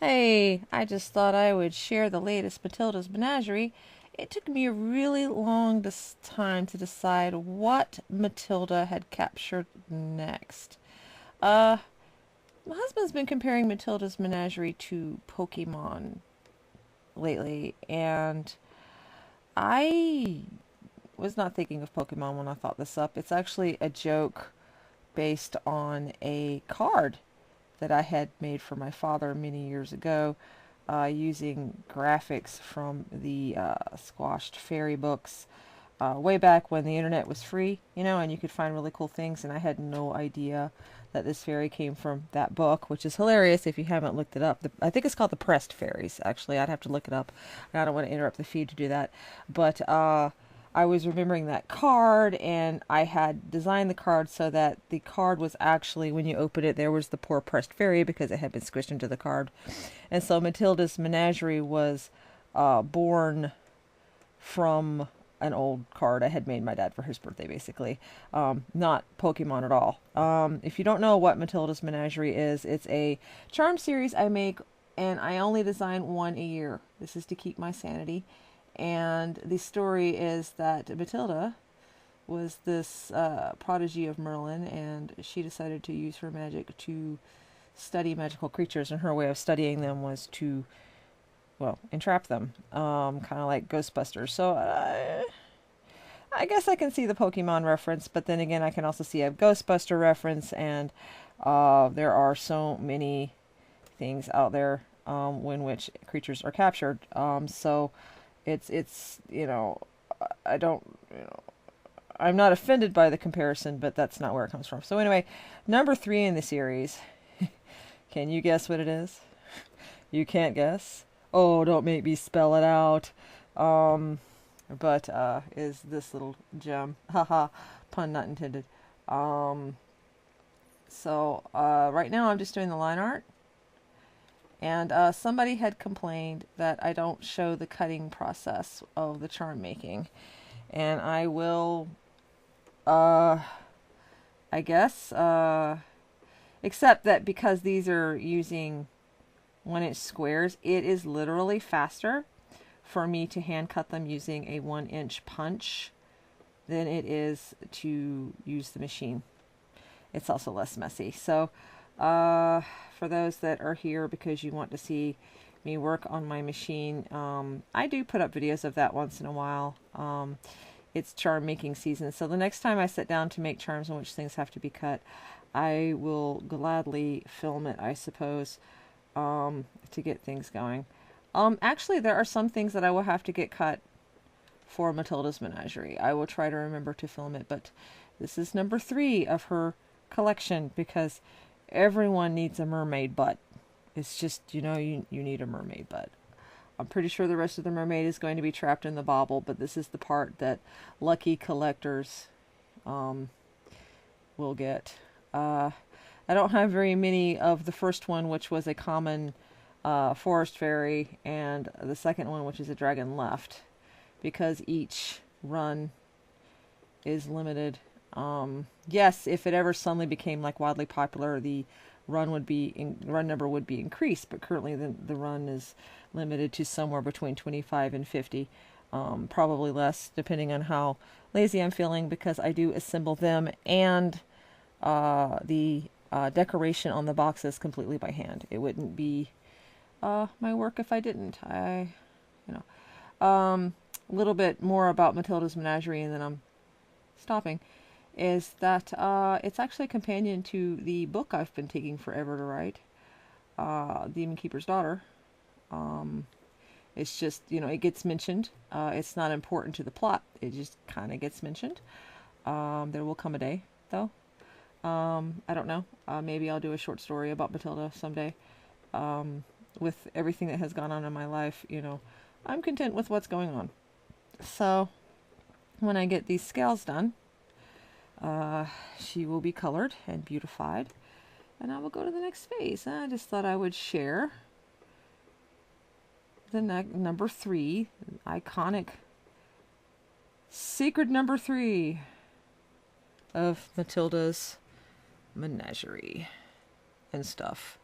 Hey, I just thought I would share the latest Matilda's Menagerie. It took me a really long time to decide what Matilda had captured next. Uh, my husband's been comparing Matilda's Menagerie to Pokemon lately, and I was not thinking of Pokemon when I thought this up. It's actually a joke based on a card that I had made for my father many years ago, using graphics from the squashed fairy books, way back when the internet was free, and you could find really cool things. And I had no idea that this fairy came from that book, which is hilarious if you haven't looked it up. I think it's called The Pressed Fairies, actually. I'd have to look it up. I don't want to interrupt the feed to do that. But I was remembering that card, and I had designed the card so that the card was actually, when you open it, there was the poor pressed fairy because it had been squished into the card. And so Matilda's Menagerie was born from an old card I had made my dad for his birthday, basically. Not Pokemon at all. If you don't know what Matilda's Menagerie is, it's a charm series I make, and I only design one a year. This is to keep my sanity. And the story is that Matilda was this prodigy of Merlin, and she decided to use her magic to study magical creatures, and her way of studying them was to, well, entrap them, kind of like Ghostbusters. So I guess I can see the Pokemon reference, but then again, I can also see a Ghostbuster reference, and there are so many things out there when which creatures are captured. So it's I don't, I'm not offended by the comparison, but that's not where it comes from. So anyway, number 3 in the series. Can you guess what it is? You can't guess? Oh, don't make me spell it out. But is this little gem. Haha, pun not intended. So right now I'm just doing the line art. And somebody had complained that I don't show the cutting process of the charm making. And I will, I guess, except that because these are using 1-inch squares, it is literally faster for me to hand cut them using a 1-inch punch than it is to use the machine. It's also less messy. So for those that are here because you want to see me work on my machine, I do put up videos of that once in a while. It's charm making season, so the next time I sit down to make charms in which things have to be cut, I will gladly film it, I suppose, to get things going. Actually, there are some things that I will have to get cut for Matilda's Menagerie. I will try to remember to film it, but this is number 3 of her collection because everyone needs a mermaid butt. It's just, you need a mermaid butt. I'm pretty sure the rest of the mermaid is going to be trapped in the bauble, but this is the part that lucky collectors will get. I don't have very many of the first one, which was a common forest fairy, and the second one, which is a dragon, left because each run is limited. Yes, if it ever suddenly became like wildly popular, the run number would be increased, but currently the run is limited to somewhere between 25 and 50, probably less depending on how lazy I'm feeling, because I do assemble them and the decoration on the boxes completely by hand. It wouldn't be my work if I didn't. A little bit more about Matilda's Menagerie, and then I'm stopping. Is that it's actually a companion to the book I've been taking forever to write, Demon Keeper's Daughter. It's just, it gets mentioned. It's not important to the plot. It just kind of gets mentioned. There will come a day, though. I don't know. Maybe I'll do a short story about Matilda someday. With everything that has gone on in my life, I'm content with what's going on. So when I get these scales done, she will be colored and beautified, and I will go to the next phase. I just thought I would share the number 3, iconic, sacred number 3 of Matilda's Menagerie and stuff.